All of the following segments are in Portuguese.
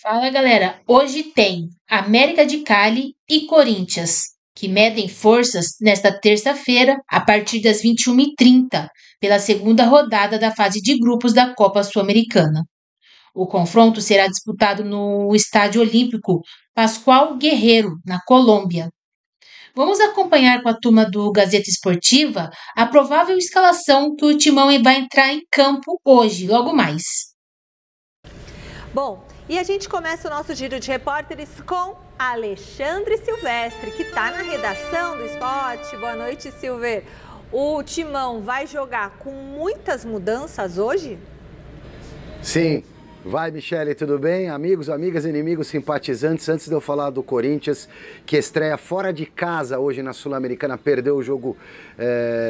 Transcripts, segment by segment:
Fala galera, hoje tem América de Cali e Corinthians, que medem forças nesta terça-feira, a partir das 21h30, pela segunda rodada da fase de grupos da Copa Sul-Americana. O confronto será disputado no Estádio Olímpico Pascoal Guerreiro, na Colômbia. Vamos acompanhar com a turma do Gazeta Esportiva a provável escalação que o Timão vai entrar em campo hoje, logo mais. Bom, e a gente começa o nosso giro de repórteres com Alexandre Silvestre, que está na redação do esporte. Boa noite, Silver. O Timão vai jogar com muitas mudanças hoje? Sim. Vai, Michele, tudo bem? Amigos, amigas, inimigos, simpatizantes. Antes de eu falar do Corinthians, que estreia fora de casa hoje na Sul-Americana, perdeu o jogo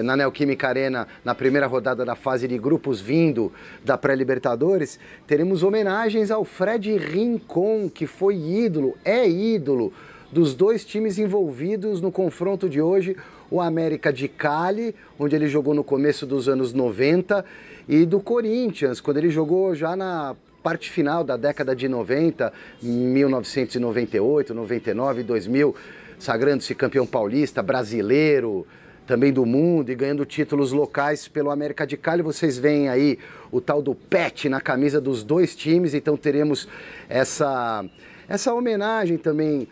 na Neoquímica Arena na primeira rodada da fase de grupos vindo da pré-Libertadores, teremos homenagens ao Fred Rincon, que foi ídolo, é ídolo dos dois times envolvidos no confronto de hoje, o América de Cali, onde ele jogou no começo dos anos 90, e do Corinthians, quando ele jogou já na parte final da década de 90, 1998, 99, 2000, sagrando-se campeão paulista, brasileiro, também do mundo e ganhando títulos locais pelo América de Cali. Vocês veem aí o tal do Pet na camisa dos dois times, então teremos essa homenagem também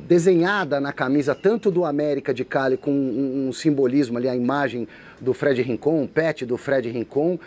desenhada na camisa tanto do América de Cali com um simbolismo ali, a imagem do Fred Rincon, o pet do Fred Rincon,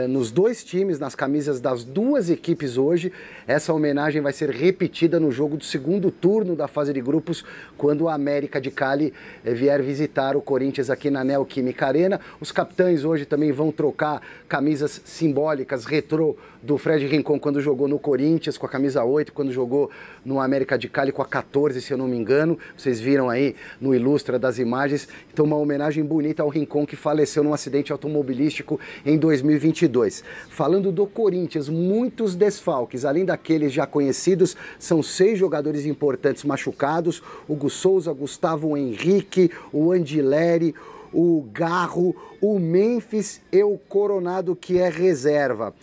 nos dois times, nas camisas das duas equipes hoje. Essa homenagem vai ser repetida no jogo do segundo turno da fase de grupos, quando o América de Cali vier visitar o Corinthians aqui na Neoquímica Arena. Os capitães hoje também vão trocar camisas simbólicas, retrô, do Fred Rincon quando jogou no Corinthians com a camisa 8, quando jogou no América de Cali com a 14, se eu não me engano. Vocês viram aí no Ilustra das imagens. Então, uma homenagem bonita ao Rincon, que faleceu num acidente automobilístico em 2022. Falando do Corinthians, muitos desfalques, além daqueles já conhecidos, são 6 jogadores importantes machucados: Hugo Souza, Gustavo Henrique, o Andileri, o Garro, o Memphis e o Coronado, que é reserva.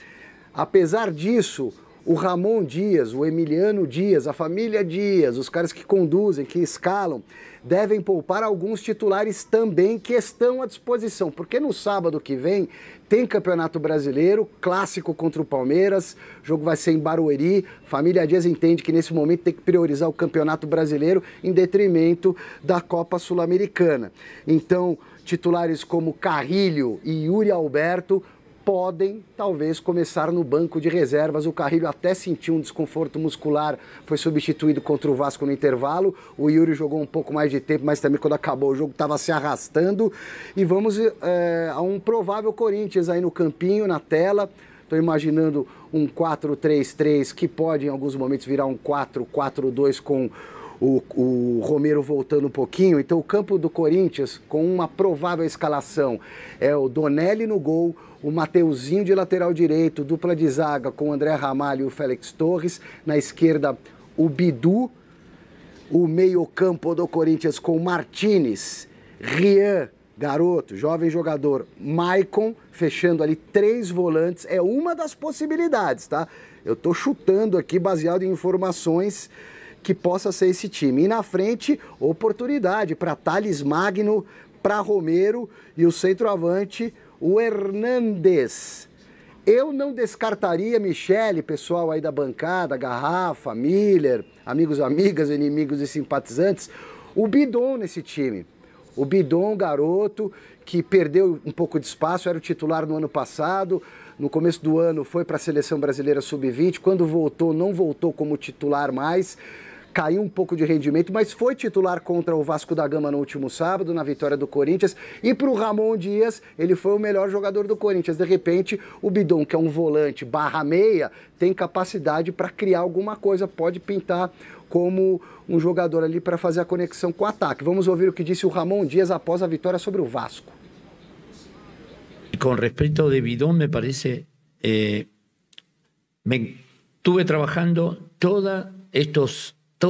Apesar disso, o Ramon Dias, o Emiliano Dias, a família Dias, os caras que conduzem, que escalam, devem poupar alguns titulares também que estão à disposição, porque no sábado que vem tem Campeonato Brasileiro, clássico contra o Palmeiras, o jogo vai ser em Barueri. Família Dias entende que nesse momento tem que priorizar o Campeonato Brasileiro em detrimento da Copa Sul-Americana. Então, titulares como Carrilho e Yuri Alberto podem, talvez, começar no banco de reservas. O Carrilho até sentiu um desconforto muscular, foi substituído contra o Vasco no intervalo. O Yuri jogou um pouco mais de tempo, mas também quando acabou o jogo estava se arrastando. E vamos a um provável Corinthians aí no campinho, na tela. Estou imaginando um 4-3-3, que pode em alguns momentos virar um 4-4-2 com o Romero voltando um pouquinho. Então o campo do Corinthians, com uma provável escalação, é o Donelli no gol, o Mateuzinho de lateral direito, dupla de zaga com o André Ramalho e o Félix Torres, na esquerda o Bidu, o meio-campo do Corinthians com Martínez, Rian, garoto, jovem jogador, Maicon, fechando ali 3 volantes. É uma das possibilidades, tá? Eu tô chutando aqui baseado em informações que possa ser esse time. E na frente, oportunidade para Thales Magno, para Romero e o centroavante, o Hernandes. Eu não descartaria, Michele, pessoal aí da bancada, Garrafa, Miller, amigos, amigas, inimigos e simpatizantes, o Bidon nesse time. O Bidon, garoto, que perdeu um pouco de espaço, era o titular no ano passado. No começo do ano foi para a Seleção Brasileira Sub-20, quando voltou, não voltou como titular mais, caiu um pouco de rendimento, mas foi titular contra o Vasco da Gama no último sábado, na vitória do Corinthians. E para o Ramon Dias, ele foi o melhor jogador do Corinthians. De repente, o Bidon, que é um volante /meia, tem capacidade para criar alguma coisa, pode pintar como um jogador ali para fazer a conexão com o ataque. Vamos ouvir o que disse o Ramon Dias após a vitória sobre o Vasco. Con respecto de Bidón, me parece, estuve trabajando toda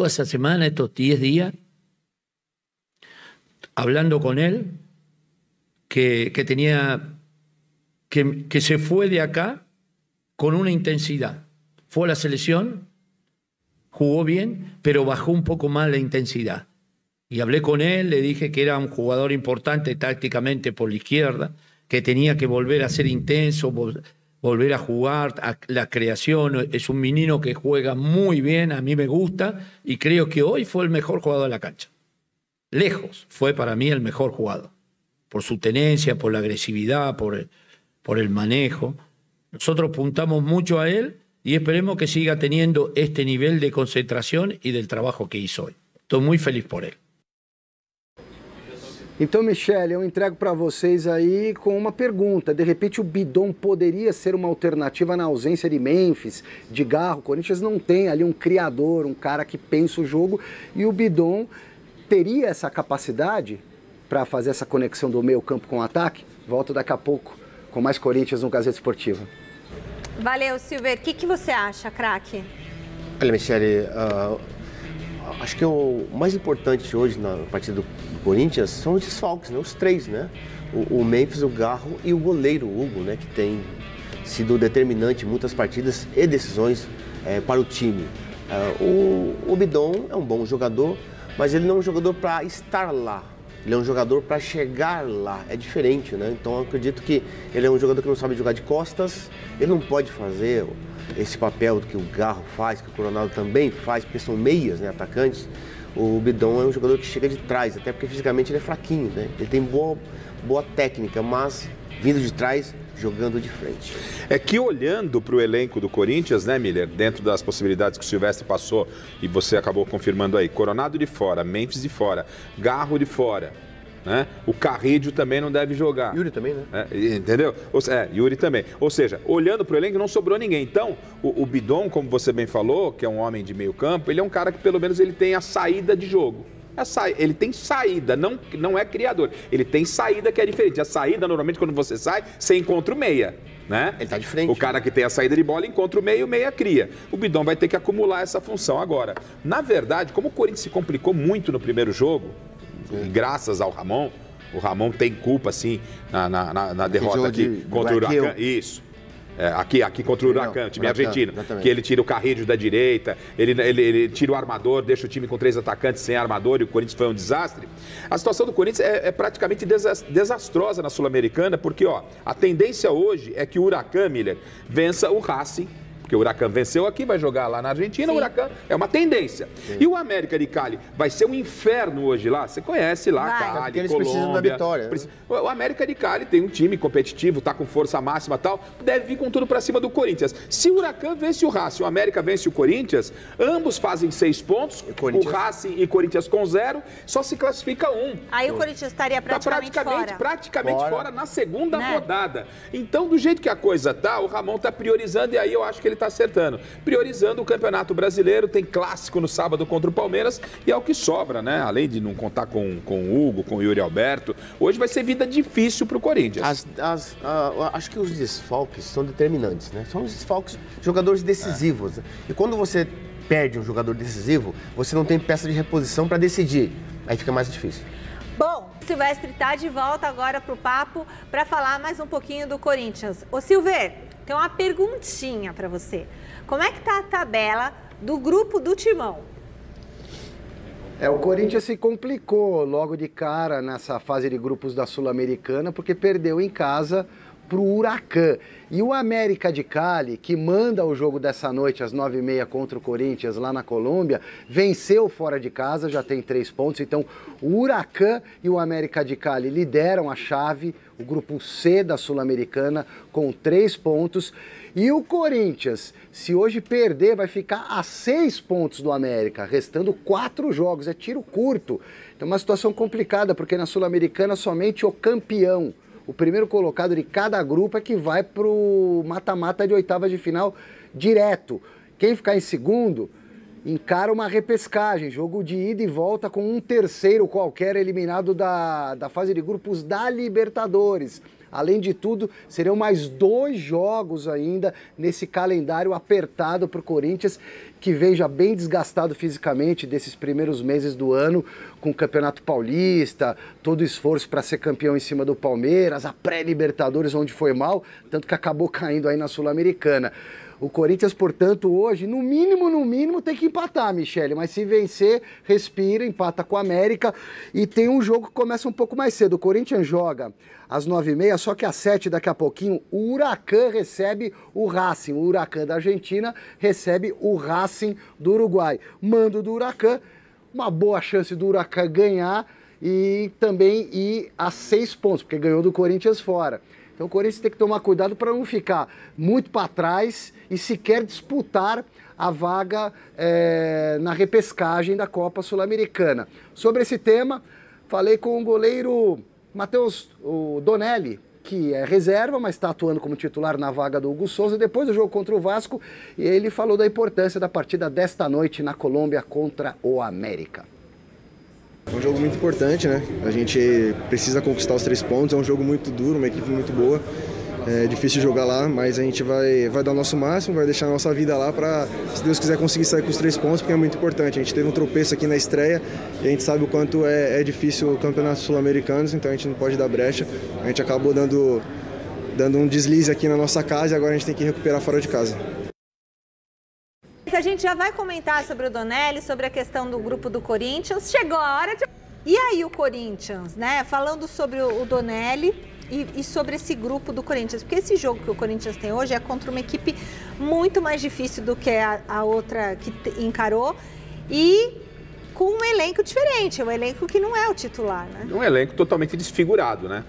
esa semana, estos 10 días, hablando con él, que se fue de acá con una intensidad. Fue a la selección jugó bien, pero bajó un poco más la intensidad. Y hablé con él, le dije que era un jugador importante tácticamente por la izquierda, que tenía que volver a ser intenso, volver a jugar, a la creación. Es un menino que juega muy bien, a mí me gusta, y creo que hoy fue el mejor jugador de la cancha. Lejos fue para mí el mejor jugador, por su tenencia, por la agresividad, por el manejo. Nosotros apuntamos mucho a él y esperemos que siga teniendo este nivel de concentración y del trabajo que hizo hoy. Estoy muy feliz por él. Então, Michele, eu entrego para vocês aí com uma pergunta. De repente, o Bidon poderia ser uma alternativa na ausência de Memphis, de Garro. O Corinthians não tem ali um criador, um cara que pensa o jogo. E o Bidon teria essa capacidade para fazer essa conexão do meio campo com o ataque? Volto daqui a pouco com mais Corinthians no Gazeta Esportiva. Valeu, Silver. O que você acha, craque? Olha, Michele, acho que o mais importante hoje na partida do Corinthians são os desfalques, né? Os três, né? O Memphis, o Garro e o goleiro Hugo, né? Que tem sido determinante em muitas partidas e decisões para o time. O Bidon é um bom jogador, mas ele não é um jogador para estar lá. Ele é um jogador para chegar lá, é diferente, né? Então eu acredito que ele é um jogador que não sabe jogar de costas, ele não pode fazer esse papel que o Garro faz, que o Coronado também faz, porque são meias, né, atacantes. O Bidon é um jogador que chega de trás, até porque fisicamente ele é fraquinho, né? Ele tem boa técnica, mas vindo de trás, jogando de frente. É que olhando para o elenco do Corinthians, né, Miller, dentro das possibilidades que o Silvestre passou e você acabou confirmando aí, Coronado de fora, Memphis de fora, Garro de fora, né? O Carrídio também não deve jogar. Yuri também, né? Entendeu? Yuri também. Ou seja, olhando para o elenco não sobrou ninguém. Então, o Bidon, como você bem falou, que é um homem de meio campo, ele é um cara que pelo menos ele tem a saída de jogo. Ele tem saída, não é criador. Ele tem saída que é diferente. A saída, normalmente, quando você sai, você encontra o meia, né? Ele tá de frente. O cara que tem a saída de bola encontra o meia cria. O Bidon vai ter que acumular essa função. Agora, na verdade, como o Corinthians se complicou muito no primeiro jogo, e graças ao Ramon, o Ramon tem culpa, sim, na derrota aqui contra o Huracan. Isso. Aqui contra o Huracan, time argentino, que ele tira o Carrídio da direita, ele tira o armador, deixa o time com 3 atacantes sem armador e o Corinthians foi um desastre. A situação do Corinthians é praticamente desastrosa na Sul-Americana, porque a tendência hoje é que o Huracan, Miller, vença o Racing, porque o Huracan venceu aqui, vai jogar lá na Argentina. Sim. O Huracan é uma tendência. Sim. E o América de Cali vai ser um inferno hoje lá. Você conhece lá, Cali, porque eles Colômbia. Precisam da vitória. O América de Cali tem um time competitivo, tá com força máxima e tal, deve vir com tudo para cima do Corinthians. Se o Huracan vence o Racing, o América vence o Corinthians, ambos fazem 6 pontos, o Racing e Corinthians com 0, só se classifica um. Aí o Corinthians estaria praticamente fora na segunda rodada. Então, do jeito que a coisa tá, o Ramon tá priorizando e aí eu acho que ele está acertando. Priorizando o Campeonato Brasileiro, tem clássico no sábado contra o Palmeiras e é o que sobra, né? Além de não contar com o Hugo, com o Yuri Alberto, hoje vai ser vida difícil para o Corinthians. Acho que os desfalques são determinantes, né? São os desfalques, jogadores decisivos. E quando você perde um jogador decisivo, você não tem peça de reposição para decidir. Aí fica mais difícil. Bom, Silvestre está de volta agora para o papo para falar mais um pouquinho do Corinthians. Ô Silver, tem uma perguntinha para você. Como é que tá a tabela do grupo do Timão? O Corinthians se complicou logo de cara nessa fase de grupos da Sul-Americana porque perdeu em casa para o Huracan. E o América de Cali, que manda o jogo dessa noite às 9h30 contra o Corinthians lá na Colômbia, venceu fora de casa, já tem 3 pontos. Então o Huracan e o América de Cali lideram a chave, o grupo C da Sul-Americana, com 3 pontos. E o Corinthians, se hoje perder, vai ficar a 6 pontos do América, restando 4 jogos. É tiro curto. Então uma situação complicada, porque na Sul-Americana somente o campeão, o primeiro colocado de cada grupo é que vai para o mata-mata de oitava de final direto. Quem ficar em segundo encara uma repescagem, jogo de ida e volta com um terceiro qualquer eliminado da fase de grupos da Libertadores. Além de tudo, serão mais 2 jogos ainda nesse calendário apertado para o Corinthians, que vem já bem desgastado fisicamente desses primeiros meses do ano, com o Campeonato Paulista, todo o esforço para ser campeão em cima do Palmeiras, a pré-Libertadores onde foi mal, tanto que acabou caindo aí na Sul-Americana. O Corinthians, portanto, hoje, no mínimo, tem que empatar, Michele. Mas se vencer, respira, empata com a América. E tem um jogo que começa um pouco mais cedo. O Corinthians joga às 9h30, só que às 7h, daqui a pouquinho, o Huracan recebe o Racing. O Huracan da Argentina recebe o Racing do Uruguai. Mando do Huracan, uma boa chance do Huracan ganhar e também ir a 6 pontos, porque ganhou do Corinthians fora. Então o Corinthians tem que tomar cuidado para não ficar muito para trás e sequer disputar a vaga na repescagem da Copa Sul-Americana. Sobre esse tema, falei com o goleiro Matheus Donelli, que é reserva, mas está atuando como titular na vaga do Hugo Souza, depois do jogo contra o Vasco, e ele falou da importância da partida desta noite na Colômbia contra o América. É um jogo muito importante, né? A gente precisa conquistar os 3 pontos, é um jogo muito duro, uma equipe muito boa. É difícil jogar lá, mas a gente vai dar o nosso máximo, vai deixar a nossa vida lá para, se Deus quiser, conseguir sair com os 3 pontos, porque é muito importante. A gente teve um tropeço aqui na estreia e a gente sabe o quanto é difícil o campeonato sul-americano, então a gente não pode dar brecha. A gente acabou dando um deslize aqui na nossa casa e agora a gente tem que recuperar fora de casa. A gente já vai comentar sobre o Donelli, sobre a questão do grupo do Corinthians. Chegou a hora de... E aí o Corinthians, né? Falando sobre o Donelli e sobre esse grupo do Corinthians. Porque esse jogo que o Corinthians tem hoje é contra uma equipe muito mais difícil do que a outra que encarou. E com um elenco diferente, um elenco que não é o titular, né? Um elenco totalmente desfigurado, né?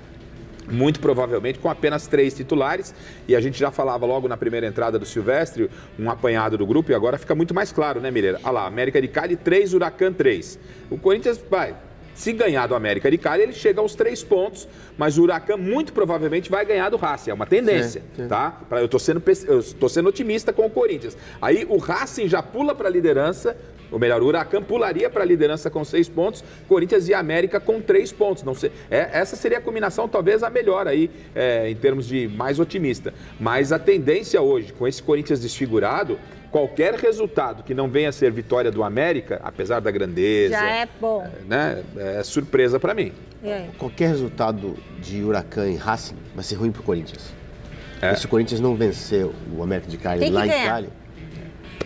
Muito provavelmente com apenas 3 titulares, e a gente já falava logo na primeira entrada do Silvestre, um apanhado do grupo, e agora fica muito mais claro, né, Mineira? Olha lá, América de Cali 3, Huracan 3. O Corinthians vai, se ganhar do América de Cali, ele chega aos 3 pontos, mas o Huracan muito provavelmente vai ganhar do Racing, é uma tendência, tá? Eu tô sendo otimista com o Corinthians. Aí o Racing já pula para a liderança, ou melhor, o Huracan pularia para a liderança com 6 pontos, Corinthians e América com 3 pontos. Não sei, essa seria a combinação talvez a melhor aí, em termos de mais otimista. Mas a tendência hoje, com esse Corinthians desfigurado, qualquer resultado que não venha a ser vitória do América, apesar da grandeza... Já é bom. Né, é surpresa para mim. Qualquer resultado de Huracan e Racing vai ser ruim para o Corinthians. Se o Corinthians não vencer o América de Cali lá em Cali,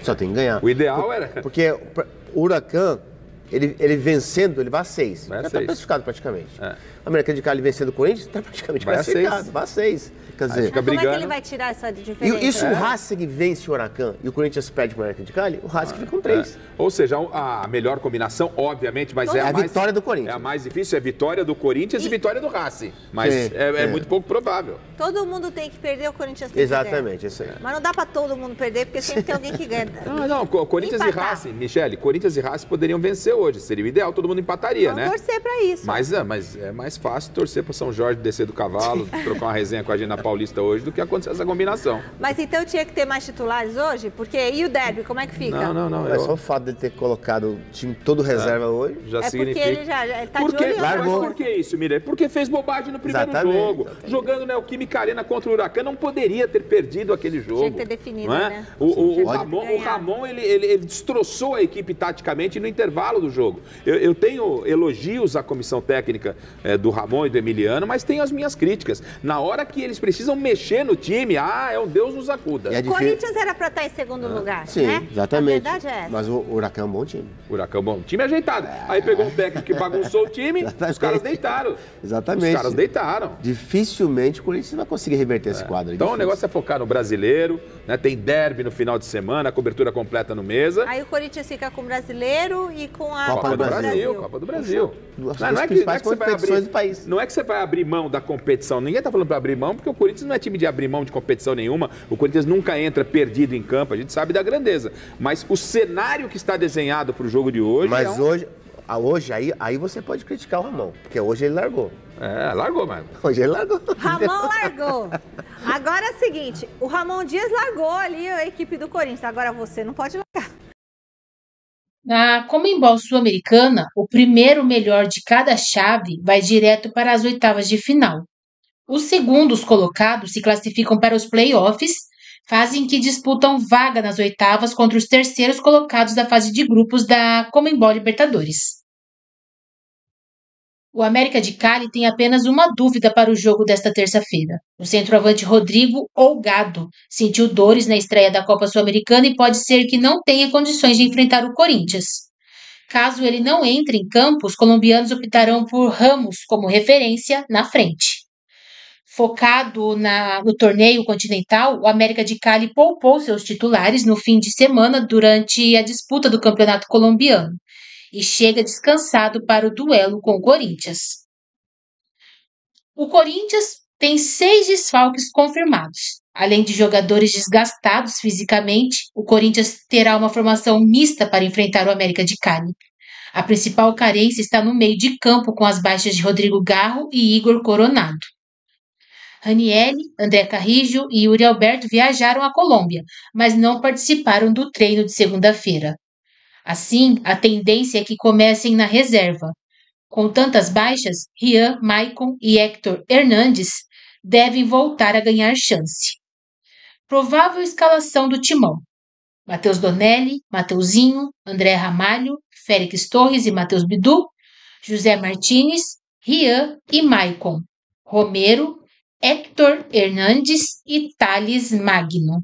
só tem que ganhar. O ideal era... Porque o Huracan, ele vencendo, ele vai a 6. Já está classificado praticamente. O América de Cali vencendo o Corinthians, está praticamente classificado. Vai a 6. Quer dizer, fica como brigando. é que ele vai tirar essa diferença? E se o Racing vence o Huracan e o Corinthians perde o América de Cali, o Racing fica com 3. Ou seja, a melhor combinação, obviamente, mas é a vitória do Corinthians. É a mais difícil, é a vitória do Corinthians e vitória do Racing. Mas é muito pouco provável. Todo mundo tem que perder, o Corinthians tem que ganhar. Exatamente, isso aí. Mas não dá para todo mundo perder, porque sempre tem alguém que ganha. Não, Corinthians e Racing, Michele, Corinthians e Racing poderiam vencer hoje. Seria o ideal, todo mundo empataria, né? Vamos torcer para isso. Mas é mais fácil torcer para São Jorge descer do cavalo, trocar uma resenha com a gente na Paulista hoje, do que acontecer essa combinação. Mas então tinha que ter mais titulares hoje? Porque e o derby, como é que fica? Não. É só o fato de ter colocado o time todo reserva hoje. Já significa. Porque ele já tá de olho. Mas por que isso, Mireia? Porque fez bobagem no primeiro jogo. Jogando na Neoquímica Arena contra o Huracan, não poderia ter perdido aquele jogo. Tinha que ter definido, né? O Ramon, ele destroçou a equipe taticamente no intervalo do jogo. Eu tenho elogios à comissão técnica do Ramon e do Emiliano, mas tenho as minhas críticas. Na hora que eles precisam mexer no time, é um Deus nos acuda. O Corinthians era para estar em segundo lugar, sim, né? Exatamente. A verdade é essa. Mas o Huracan é um bom time. O Huracan é um bom time ajeitado. Aí pegou um técnico que bagunçou o time, os caras deitaram. Exatamente. Os caras deitaram. Dificilmente o Corinthians vai conseguir reverter esse quadro. Então o negócio é focar no brasileiro, né? Tem derby no final de semana, a cobertura completa no Mesa. Aí o Corinthians fica com o brasileiro e com a Copa do Brasil. Copa do Brasil. Não é que você vai abrir, não é que você vai abrir mão da competição. Ninguém tá falando para abrir mão, porque o Corinthians não é time de abrir mão de competição nenhuma. O Corinthians nunca entra perdido em campo, a gente sabe da grandeza. Mas o cenário que está desenhado para o jogo de hoje... Mas hoje aí você pode criticar o Ramon, porque hoje ele largou. Largou, mano. Hoje ele largou. Ramon largou. Agora é o seguinte, o Ramon Dias largou ali a equipe do Corinthians, agora você não pode largar. Na Conmebol Sul-Americana, o primeiro melhor de cada chave vai direto para as oitavas de final. Os segundos colocados se classificam para os playoffs, fase em que disputam vaga nas oitavas contra os terceiros colocados da fase de grupos da Conmebol Libertadores. O América de Cali tem apenas uma dúvida para o jogo desta terça-feira. O centroavante Rodrigo ou Gado sentiu dores na estreia da Copa Sul-Americana e pode ser que não tenha condições de enfrentar o Corinthians. Caso ele não entre em campo, os colombianos optarão por Ramos como referência na frente. Focado no torneio continental, o América de Cali poupou seus titulares no fim de semana durante a disputa do campeonato colombiano e chega descansado para o duelo com o Corinthians. O Corinthians tem 6 desfalques confirmados. Além de jogadores desgastados fisicamente, o Corinthians terá uma formação mista para enfrentar o América de Cali. A principal carência está no meio de campo com as baixas de Rodrigo Garro e Igor Coronado. Ranieri, André Carrillo e Yuri Alberto viajaram à Colômbia, mas não participaram do treino de segunda-feira. Assim, a tendência é que comecem na reserva. Com tantas baixas, Rian, Maicon e Héctor Hernandes devem voltar a ganhar chance. Provável escalação do timão: Matheus Donelli, Mateuzinho, André Ramalho, Félix Torres e Matheus Bidu, José Martínez, Rian e Maicon, Romero, Héctor Hernandes e Thales Magno.